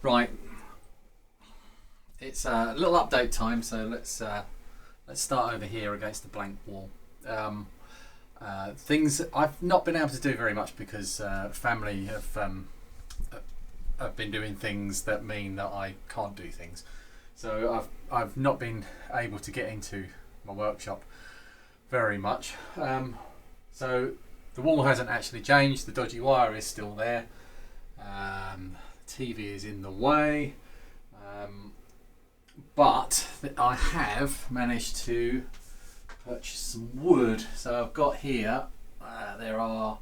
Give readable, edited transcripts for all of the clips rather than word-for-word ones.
Right, it's a little update time, so let's start over here against the blank wall. Things I've not been able to do very much because family have been doing things that mean that I can't do things. So I've not been able to get into my workshop very much. So the wall hasn't actually changed. The dodgy wire is still there. TV is in the way, but I have managed to purchase some wood. So I've got here, there are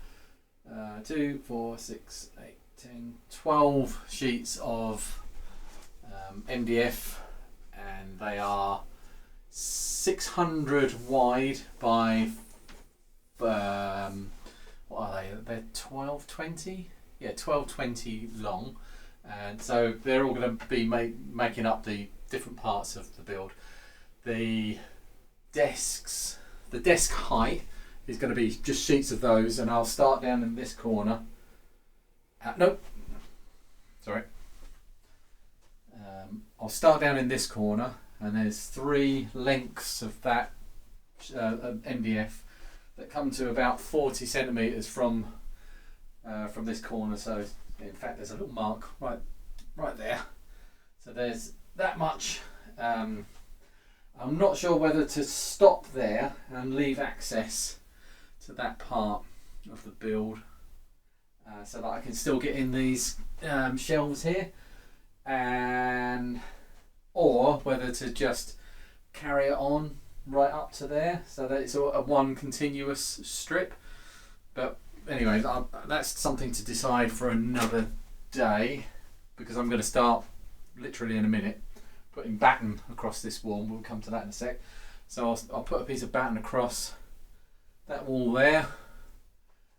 2, 4, 6, 8, 10, 12 sheets of MDF, and they are 600 wide by what are they? They're 1220. Yeah, 1220 long, and so they're all going to be making up the different parts of the build. The desk height is going to be just sheets of those, and I'll start down in this corner. I'll start down in this corner, and there's 3 lengths of that MDF that come to about 40 centimetres from this corner. So in fact there's a little mark right there, so there's that much. I'm not sure whether to stop there and leave access to that part of the build so that I can still get in these shelves here, or whether to just carry it on right up to there so that it's a one continuous strip. But anyway, that's something to decide for another day, because I'm going to start literally in a minute putting batten across this wall. We'll come to that in a sec. So I'll put a piece of batten across that wall there,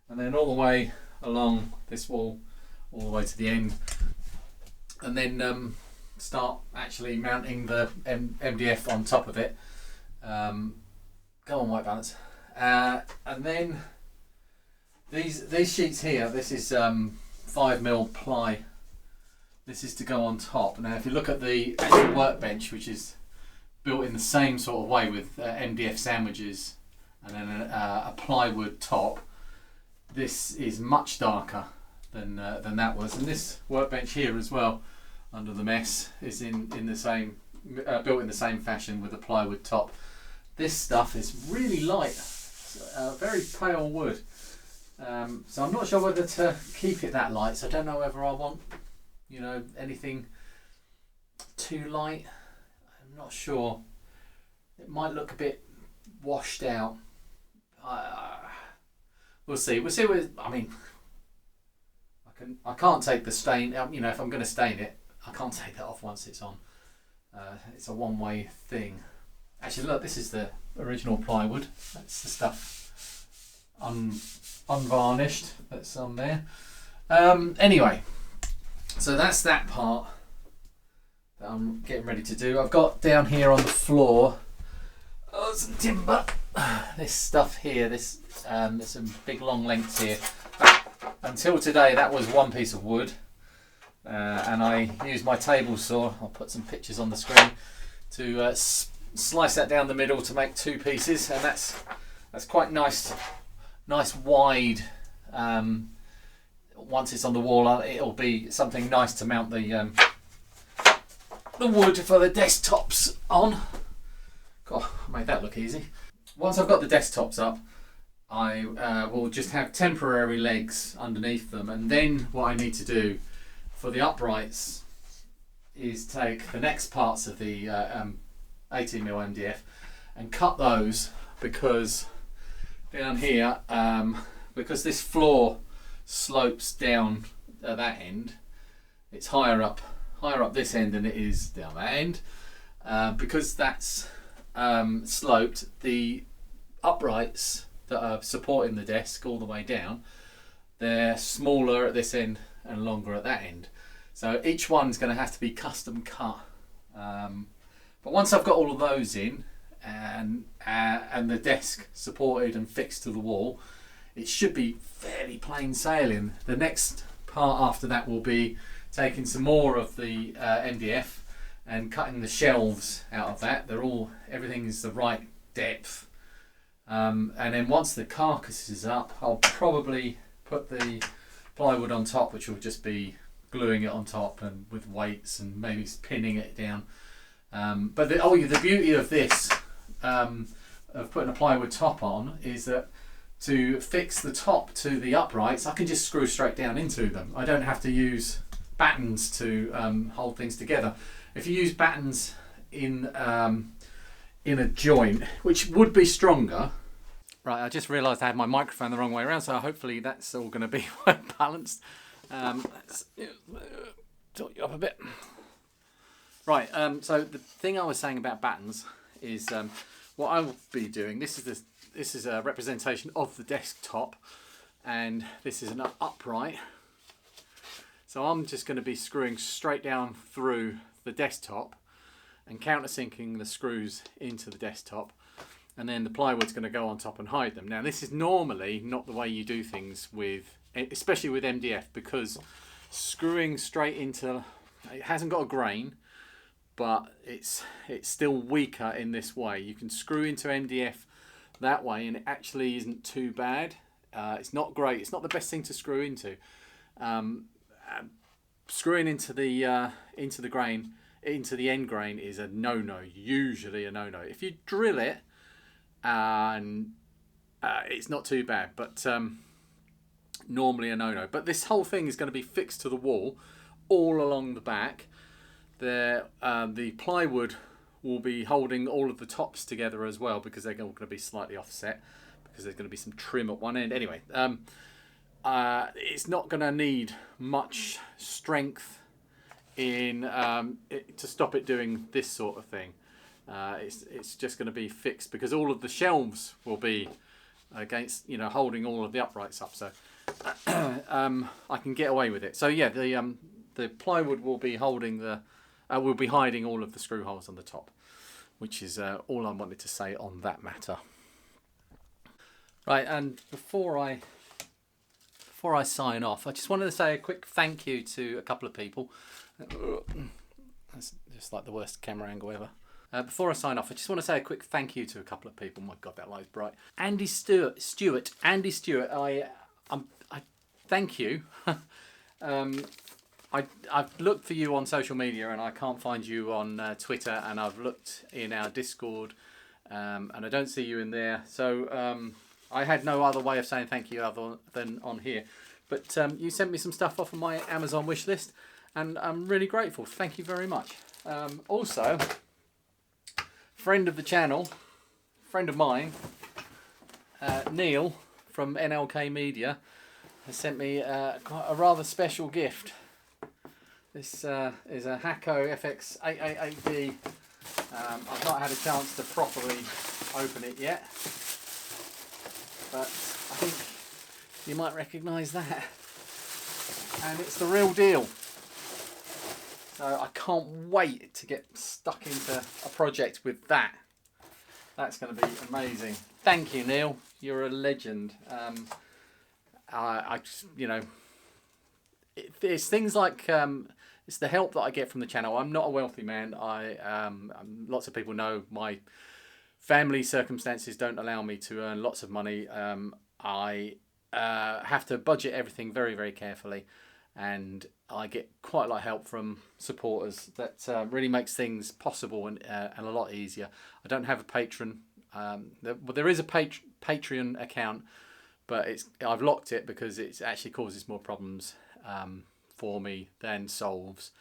and then all the way along this wall, all the way to the end, and then start actually mounting the MDF on top of it. Go on, white balance. And then these sheets here, this is 5mm ply. This is to go on top. Now if you look at the actual workbench, which is built in the same sort of way with MDF sandwiches and then a plywood top, this is much darker than that was. And this workbench here as well, under the mess, is in the same built in the same fashion with a plywood top. This stuff is really light, very pale wood. So I'm not sure whether to keep it that light. So I don't know whether I want, anything too light. I'm not sure. It might look a bit washed out. We'll see. We'll see. I can't take the stain. If I'm going to stain it, I can't take that off once it's on. It's a one-way thing. Actually, look. This is the original plywood. That's the stuff unvarnished that's on there. Anyway, so that's that part that I'm getting ready to do. I've got down here on the floor some timber. This stuff here, there's some big long lengths here. Until today that was one piece of wood, and I used my table saw, I'll put some pictures on the screen, to slice that down the middle to make 2 pieces, and that's quite nice wide. Once it's on the wall, it'll be something nice to mount the wood for the desktops on. God, I made that look easy. Once I've got the desktops up, I will just have temporary legs underneath them, and then what I need to do for the uprights is take the next parts of the 18mm MDF and cut those, because down here, because this floor slopes down at that end, it's higher up this end than it is down that end. Because that's sloped, the uprights that are supporting the desk all the way down, they're smaller at this end and longer at that end. So each one's going to have to be custom cut. But once I've got all of those in, and the desk supported and fixed to the wall, it should be fairly plain sailing. The next part after that will be taking some more of the MDF and cutting the shelves out of that. Everything is the right depth. And then once the carcass is up, I'll probably put the plywood on top, which will just be gluing it on top and with weights and maybe pinning it down. But the beauty of this, of putting a plywood top on, is that to fix the top to the uprights, I can just screw straight down into them. I don't have to use battens to hold things together. If you use battens in a joint, which would be stronger. Right, I just realised I had my microphone the wrong way around, so hopefully that's all going to be well balanced. Let's tilt you up a bit. Right, so the thing I was saying about battens is what I will be doing. This is a representation of the desktop, and this is an upright. So I'm just going to be screwing straight down through the desktop and countersinking the screws into the desktop, and then the plywood's going to go on top and hide them. Now this is normally not the way you do things especially with MDF, because screwing straight into, it hasn't got a grain, but it's still weaker in this way. You can screw into MDF that way and it actually isn't too bad. It's not great, it's not the best thing to screw into. Screwing into the grain, into the end grain, is a no-no, usually a no-no. If you drill it, it's not too bad, but normally a no-no. But this whole thing is going to be fixed to the wall all along the back. The plywood will be holding all of the tops together as well, because they're all going to be slightly offset, because there's going to be some trim at one end. Anyway, it's not going to need much strength to stop it doing this sort of thing. It's just going to be fixed, because all of the shelves will be against, holding all of the uprights up. So I can get away with it. So yeah, the plywood will be holding will be hiding all of the screw holes on the top, which is all I wanted to say on that matter. Right, and before I sign off, I just wanted to say a quick thank you to a couple of people. That's just like the worst camera angle ever. Before I sign off, I just want to say a quick thank you to a couple of people. My God, that light's bright. Andy Stewart, I thank you. I've looked for you on social media and I can't find you on Twitter, and I've looked in our Discord and I don't see you in there. So I had no other way of saying thank you other than on here. But you sent me some stuff off of my Amazon wish list, and I'm really grateful. Thank you very much. Also, friend of the channel, friend of mine, Neil from NLK Media, has sent me a rather special gift. This is a Hakko FX888B. I've not had a chance to properly open it yet, but I think you might recognise that. And it's the real deal. So I can't wait to get stuck into a project with that. That's going to be amazing. Thank you, Neil. You're a legend. I just, it's things like it's the help that I get from the channel. I'm not a wealthy man. Lots of people know my family circumstances don't allow me to earn lots of money. I have to budget everything very, very carefully, and I get quite a lot of help from supporters that really makes things possible and a lot easier. I don't have a patron. There is a Patreon account, but I've locked it because it actually causes more problems for me than solves.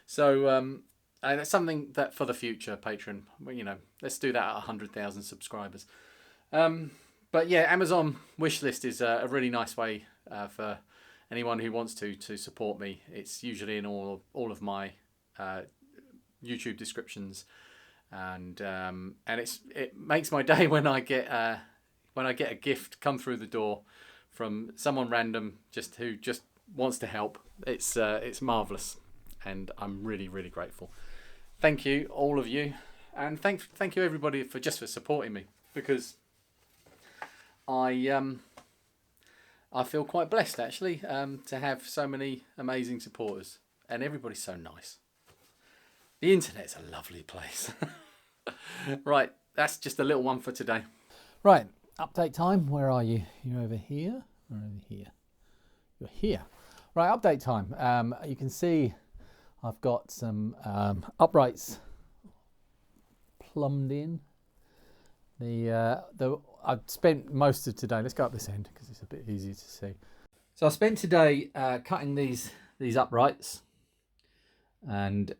So that's something that for the future, Patreon, let's do that at 100,000 subscribers. But yeah, Amazon wishlist is a really nice way for anyone who wants to support me. It's usually in all of my YouTube descriptions, and it makes my day when I get a gift come through the door from someone random who just wants to help. It's marvelous, and I'm really, really grateful. Thank you, all of you, and thank you everybody for supporting me, because I feel quite blessed actually to have so many amazing supporters, and everybody's so nice. The internet's a lovely place. Right, that's just a little one for today. Right, update time. Where are you? You're over here or over here? You're here. Right, update time. You can see I've got some uprights plumbed in. I've spent most of today. Let's go up this end because it's a bit easier to see. So I spent today cutting these uprights, and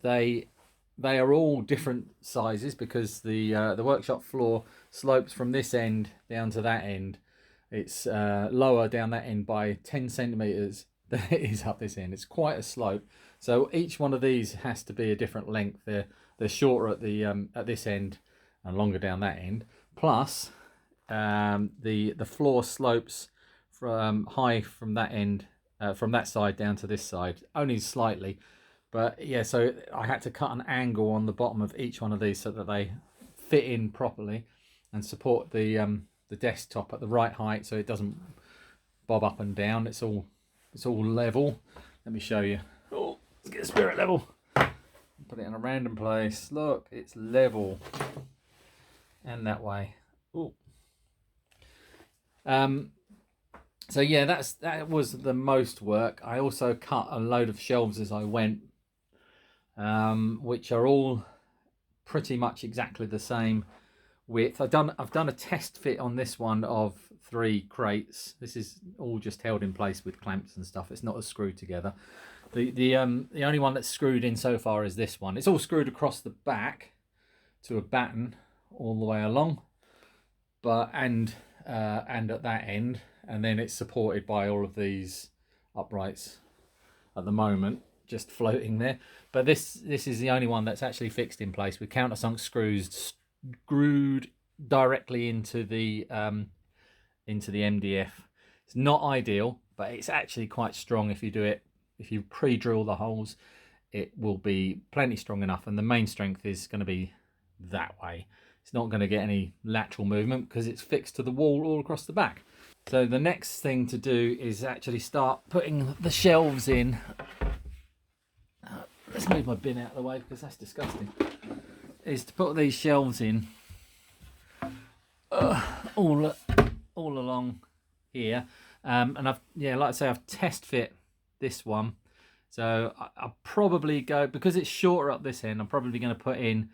they are all different sizes because the workshop floor slopes from this end down to that end. It's lower down that end by 10 centimeters than it is up this end. It's quite a slope. So each one of these has to be a different length. They're shorter at this end and longer down that end. Plus, the floor slopes from high from that end, from that side down to this side, only slightly. But yeah, so I had to cut an angle on the bottom of each one of these so that they fit in properly and support the desktop at the right height, so it doesn't bob up and down. It's all level. Let me show you. Oh, let's get a spirit level. Put it in a random place. Look, it's level. And that way. Oh. So yeah, that was the most work. I also cut a load of shelves as I went, which are all pretty much exactly the same width. I've done a test fit on this one of 3 crates. This is all just held in place with clamps and stuff. It's not screwed together. The only one that's screwed in so far is this one. It's all screwed across the back to a batten all the way along, and at that end, and then it's supported by all of these uprights at the moment, just floating there. But this is the only one that's actually fixed in place with countersunk screws screwed directly into the MDF. It's not ideal, but it's actually quite strong. If you pre-drill the holes, it will be plenty strong enough, and the main strength is going to be that way. It's not going to get any lateral movement because it's fixed to the wall all across the back. So the next thing to do is actually start putting the shelves in. Let's move my bin out of the way because that's disgusting. Is to put these shelves in all along here, and like I say, I've test fit this one. So I'll probably go, because it's shorter up this end, I'm probably going to put in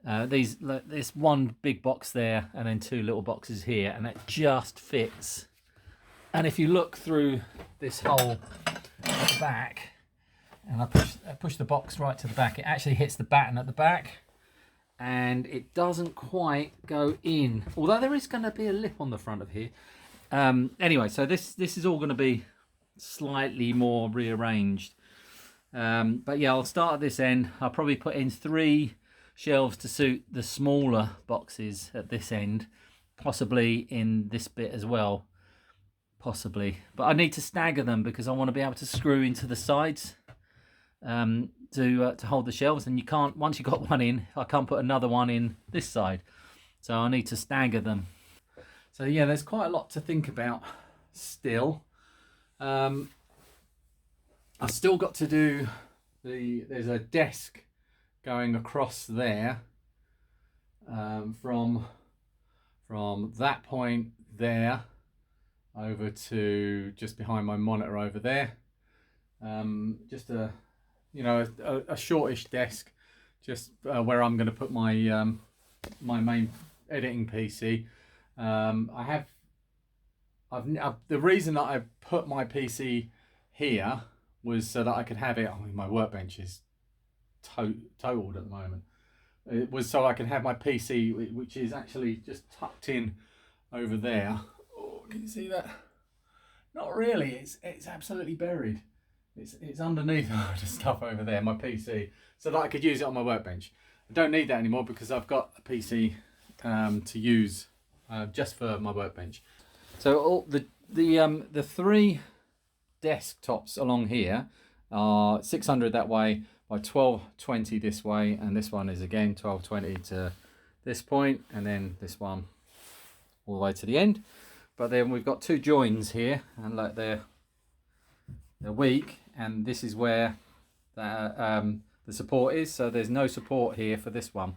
this one big box there and then 2 little boxes here, and it just fits. And if you look through this hole at the back, and I push the box right to the back, it actually hits the batten at the back, and it doesn't quite go in, although there is going to be a lip on the front of here. Anyway, so this is all going to be slightly more rearranged. But yeah, I'll start at this end. I'll probably put in 3 shelves to suit the smaller boxes at this end, possibly in this bit as well, possibly. But I need to stagger them because I want to be able to screw into the sides to hold the shelves, and you can't, once you've got one in, I can't put another one in this side, so I need to stagger them. So yeah, there's quite a lot to think about still. I've still got to do there's a desk going across there, from that point there over to just behind my monitor over there. Just a shortish desk, just where I'm going to put my my main editing PC. The reason that I put my PC here was so that I could have it. I mean, my workbench is totaled at the moment. It was so I can have my PC, which is actually just tucked in over there. Oh, can you see that? Not really. It's absolutely buried. It's underneath all the stuff over there, my PC, so that I could use it on my workbench. I don't need that anymore because I've got a PC to use just for my workbench. So all the 3 desktops along here are 600 that way by 1220 this way, and this one is again 1220 to this point, and then this one all the way to the end. But then we've got 2 joins here, and like they're weak, and this is where the support is. So there's no support here for this one.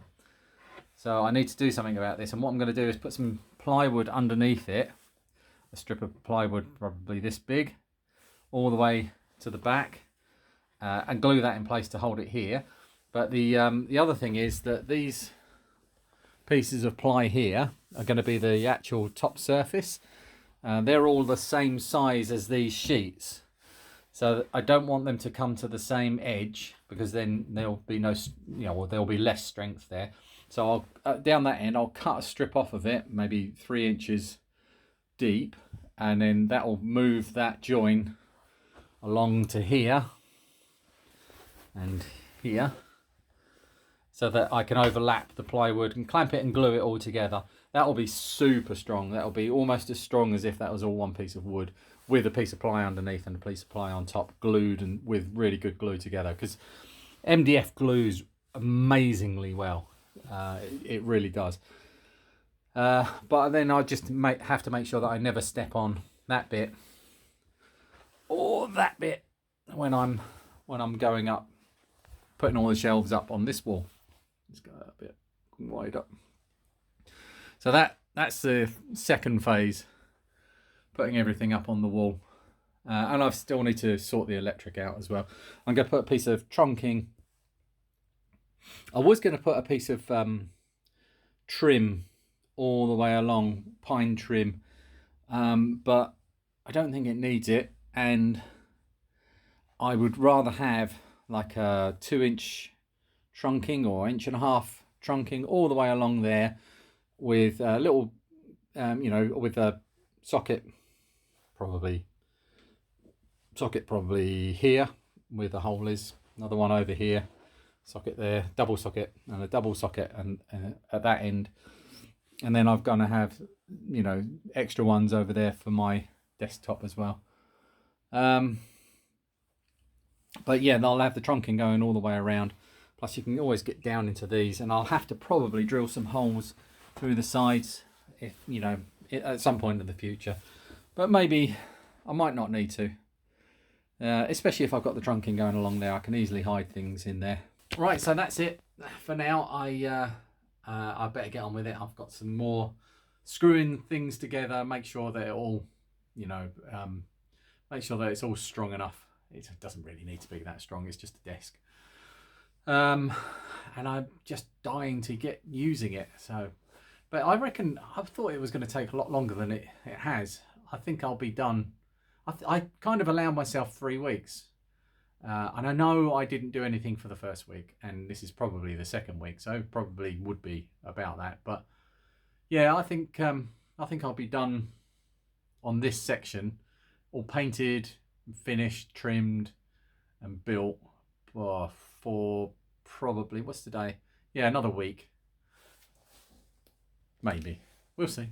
So I need to do something about this, and what I'm going to do is put some plywood underneath it, a strip of plywood probably this big, all the way to the back, and glue that in place to hold it here. But the other thing is that these pieces of ply here are going to be the actual top surface. They're all the same size as these sheets, so I don't want them to come to the same edge, because then there'll be no, there'll be less strength there. So I'll down that end, I'll cut a strip off of it, maybe 3 inches deep, and then that will move that join along to here and here, so that I can overlap the plywood and clamp it and glue it all together. That will be super strong. That will be almost as strong as if that was all one piece of wood with a piece of ply underneath and a piece of ply on top, glued and with really good glue together, because MDF glues amazingly well. It really does. But then I just have to make sure that I never step on that bit or that bit when I'm going up, putting all the shelves up on this wall. Let's go a bit wide up. So that's the second phase, putting everything up on the wall. And I still need to sort the electric out as well. I'm going to put a piece of trunking. I was going to put a piece of trim all the way along, pine trim, but I don't think it needs it, and I would rather have like a 2-inch trunking or 1.5 inch trunking all the way along there, with a little, with a socket probably here where the hole is, another one over here, socket there, double socket, and a double socket and at that end, and then I'm gonna have extra ones over there for my desktop as well. But yeah, I'll have the trunking going all the way around, plus you can always get down into these, and I'll have to probably drill some holes through the sides if at some point in the future, but maybe I might not need to, especially if I've got the trunking going along there. I can easily hide things in there. Right, so that's it for now. I better get on with it. I've got some more screwing things together, make sure that it all, make sure that it's all strong enough. It doesn't really need to be that strong, it's just a desk. And I'm just dying to get using it. So, but I reckon, I thought it was going to take a lot longer than it has. I think I'll be done. I kind of allowed myself 3 weeks. And I know I didn't do anything for the first week, and this is probably the second week, so probably would be about that. But yeah, I think I'll be done on this section, all painted, finished, trimmed, and built for probably, what's today? Yeah, another week, maybe. We'll see.